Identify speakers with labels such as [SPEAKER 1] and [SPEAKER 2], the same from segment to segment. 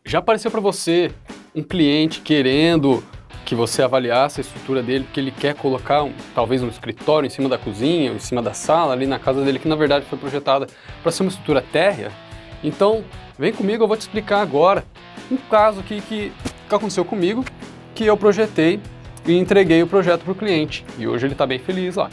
[SPEAKER 1] Já apareceu para você um cliente querendo que você avaliasse a estrutura dele, porque ele quer colocar talvez um escritório em cima da cozinha, ou em cima da sala, ali na casa dele, que na verdade foi projetada para ser uma estrutura térrea? Então, vem comigo, eu vou te explicar agora um caso aqui que aconteceu comigo, que eu projetei e entreguei o projeto para o cliente. E hoje ele está bem feliz lá.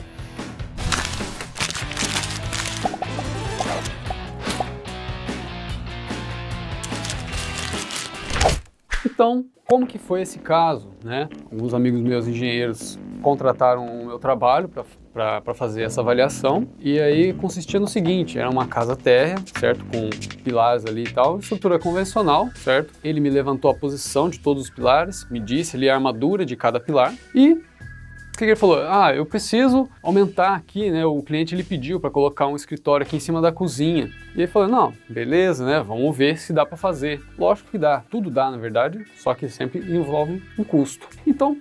[SPEAKER 1] Então, como que foi esse caso, né? Alguns amigos meus engenheiros contrataram o meu trabalho para fazer essa avaliação, e aí consistia no seguinte: era uma casa térrea, certo? Com pilares ali e tal, estrutura convencional, certo? Ele me levantou a posição de todos os pilares, me disse ali a armadura de cada pilar, e o que ele falou? Ah, eu preciso aumentar aqui, né? O cliente ele pediu para colocar um escritório aqui em cima da cozinha. E ele falou, não, beleza, né? Vamos ver se dá para fazer. Lógico que dá, tudo dá na verdade, só que sempre envolve um custo. Então,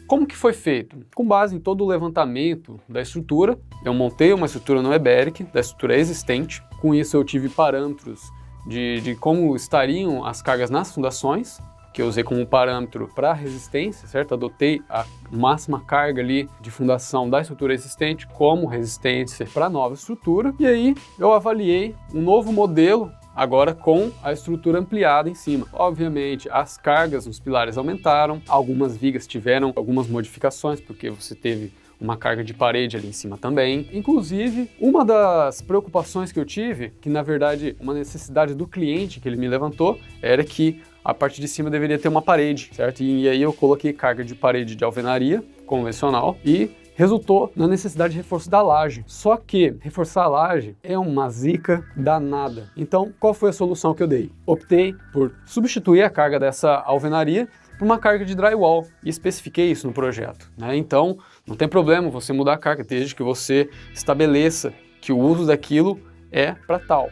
[SPEAKER 1] como que foi feito? Com base em todo o levantamento da estrutura, eu montei uma estrutura no Eberic, da estrutura existente. Com isso eu tive parâmetros de como estariam as cargas nas fundações, que eu usei como parâmetro para resistência, certo? Adotei a máxima carga ali de fundação da estrutura existente como resistência para a nova estrutura. E aí eu avaliei um novo modelo agora com a estrutura ampliada em cima. Obviamente, as cargas nos pilares aumentaram, algumas vigas tiveram algumas modificações, porque você teve uma carga de parede ali em cima também. Inclusive, uma das preocupações que eu tive, que na verdade uma necessidade do cliente que ele me levantou, era que a parte de cima deveria ter uma parede, certo? E aí eu coloquei carga de parede de alvenaria convencional e resultou na necessidade de reforço da laje. Só que reforçar a laje é uma zica danada. Então, qual foi a solução que eu dei? Optei por substituir a carga dessa alvenaria por uma carga de drywall e especifiquei isso no projeto, né? Então, não tem problema você mudar a carga, desde que você estabeleça que o uso daquilo é para tal,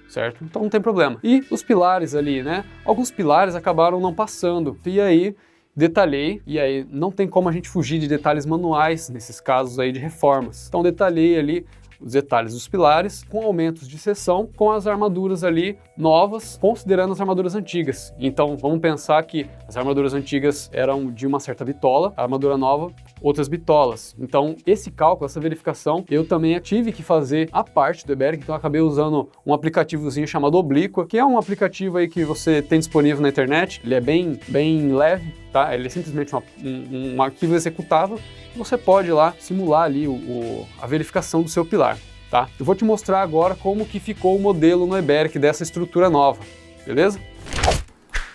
[SPEAKER 1] certo? Então não tem problema. E os pilares ali, né? Alguns pilares acabaram não passando, e aí detalhei, e aí não tem como a gente fugir de detalhes manuais nesses casos aí de reformas. Então detalhei ali os detalhes dos pilares, com aumentos de seção, com as armaduras ali novas, considerando as armaduras antigas. Então vamos pensar que as armaduras antigas eram de uma certa bitola, a armadura nova, outras bitolas. Então esse cálculo, essa verificação, eu também tive que fazer a parte do Eberic, então eu acabei usando um aplicativozinho chamado Obliqua, que é um aplicativo aí que você tem disponível na internet, ele é bem leve, tá? Ele é simplesmente um arquivo executável. Você pode ir lá simular ali a verificação do seu pilar, tá? Eu vou te mostrar agora como que ficou o modelo no Eberic dessa estrutura nova, beleza?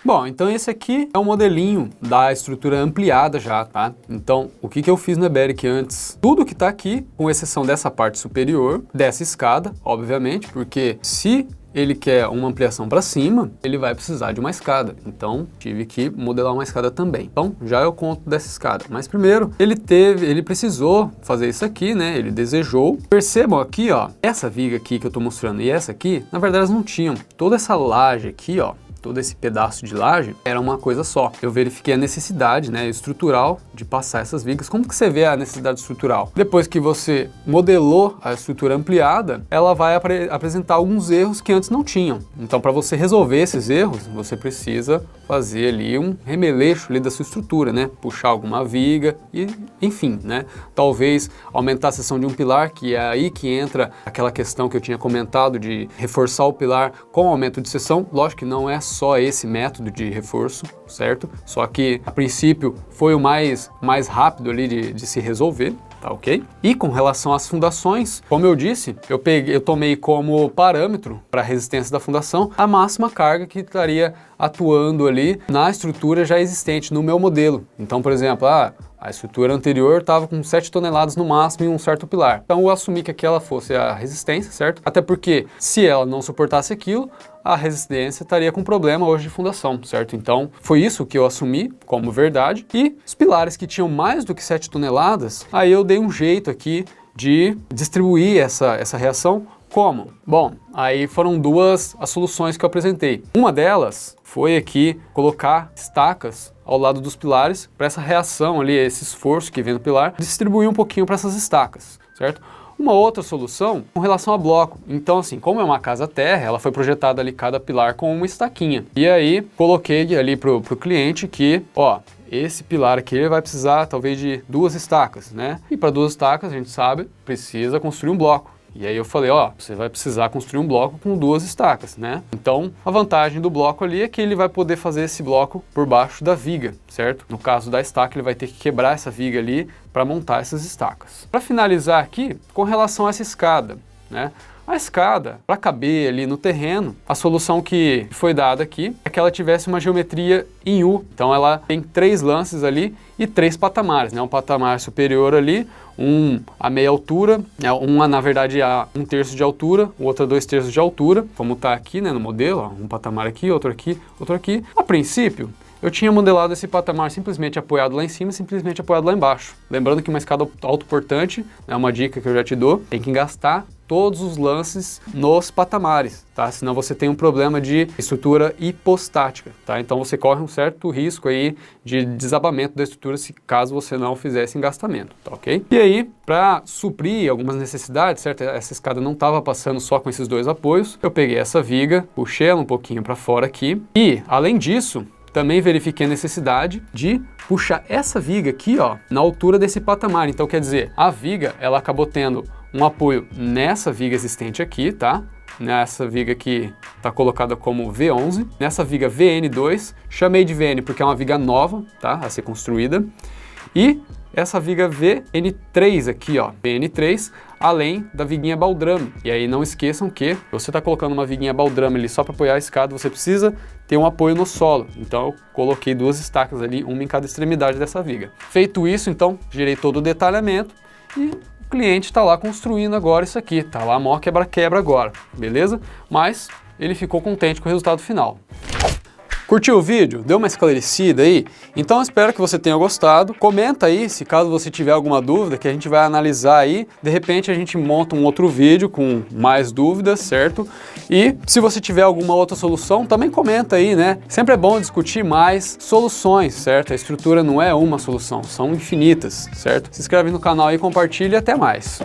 [SPEAKER 1] Bom, então esse aqui é um modelinho da estrutura ampliada já, tá? Então, o que eu fiz no Eberic antes? Tudo que tá aqui, com exceção dessa parte superior, dessa escada, obviamente, porque se ele quer uma ampliação para cima, ele vai precisar de uma escada. Então, tive que modelar uma escada também. Então, já eu conto dessa escada. Mas primeiro, ele precisou fazer isso aqui, né? Ele desejou. Percebam aqui, ó, essa viga aqui que eu tô mostrando e essa aqui, na verdade elas não tinham. Toda essa laje aqui, ó, todo esse pedaço de laje era uma coisa só. Eu verifiquei a necessidade, né, estrutural de passar essas vigas. Como que você vê a necessidade estrutural? Depois que você modelou a estrutura ampliada, ela vai apresentar alguns erros que antes não tinham. Então, para você resolver esses erros, você precisa fazer ali um remeleixo ali da sua estrutura, né? Puxar alguma viga e, enfim, né? Talvez aumentar a seção de um pilar, que é aí que entra aquela questão que eu tinha comentado de reforçar o pilar com aumento de seção. Lógico que não é só esse método de reforço, certo? Só que a princípio foi o mais rápido ali de se resolver, tá ok? E com relação às fundações, como eu disse, eu tomei como parâmetro para a resistência da fundação a máxima carga que estaria atuando ali na estrutura já existente no meu modelo. Então, por exemplo, a estrutura anterior estava com 7 toneladas no máximo em um certo pilar. Então eu assumi que aquela fosse a resistência, certo? Até porque se ela não suportasse aquilo, a resistência estaria com problema hoje de fundação, certo? Então foi isso que eu assumi como verdade. E os pilares que tinham mais do que 7 toneladas, aí eu dei um jeito aqui de distribuir essa reação. Como? Bom, aí foram duas as soluções que eu apresentei. Uma delas foi aqui colocar estacas ao lado dos pilares para essa reação ali, esse esforço que vem do pilar, distribuir um pouquinho para essas estacas, certo? Uma outra solução com relação a bloco. Então, assim, como é uma casa terra, ela foi projetada ali cada pilar com uma estaquinha. E aí, coloquei ali pro cliente que, ó, esse pilar aqui ele vai precisar talvez de 2 estacas, né? E para 2 estacas, a gente sabe, precisa construir um bloco. E aí eu falei, ó, você vai precisar construir um bloco com 2 estacas, né? Então, a vantagem do bloco ali é que ele vai poder fazer esse bloco por baixo da viga, certo? No caso da estaca, ele vai ter que quebrar essa viga ali para montar essas estacas. Para finalizar aqui, com relação a essa escada, né? A escada, para caber ali no terreno, a solução que foi dada aqui é que ela tivesse uma geometria em U. Então ela tem 3 lances ali e 3 patamares, né? Um patamar superior ali, um a meia altura, né? Uma na verdade a 1/3 de altura, o outro a 2/3 de altura, como está aqui, né, no modelo, ó, um patamar aqui, outro aqui, outro aqui. A princípio, eu tinha modelado esse patamar simplesmente apoiado lá em cima e simplesmente apoiado lá embaixo. Lembrando que uma escada autoportante, é uma dica que eu já te dou, tem que engastar todos os lances nos patamares, tá? Senão você tem um problema de estrutura hipostática, tá? Então você corre um certo risco aí de desabamento da estrutura se caso você não fizesse engastamento, tá ok? E aí, para suprir algumas necessidades, certo? Essa escada não estava passando só com esses 2 apoios, eu peguei essa viga, puxei ela um pouquinho para fora aqui e, além disso, também verifiquei a necessidade de puxar essa viga aqui, ó, na altura desse patamar. Então, quer dizer, a viga, ela acabou tendo um apoio nessa viga existente aqui, tá? Nessa viga que está colocada como V11. Nessa viga VN2, chamei de VN porque é uma viga nova, tá? A ser construída. E essa viga VN3 aqui, ó, VN3, além da viguinha baldrame. E aí não esqueçam que você está colocando uma viguinha baldrame ali só para apoiar a escada, você precisa ter um apoio no solo. Então eu coloquei 2 estacas ali, uma em cada extremidade dessa viga. Feito isso, então, girei todo o detalhamento e o cliente está lá construindo agora isso aqui, tá lá mó quebra-quebra agora, beleza? Mas ele ficou contente com o resultado final. Curtiu o vídeo? Deu uma esclarecida aí? Então eu espero que você tenha gostado. Comenta aí se caso você tiver alguma dúvida que a gente vai analisar aí. De repente a gente monta um outro vídeo com mais dúvidas, certo? E se você tiver alguma outra solução, também comenta aí, né? Sempre é bom discutir mais soluções, certo? A estrutura não é uma solução, são infinitas, certo? Se inscreve no canal e compartilha e até mais.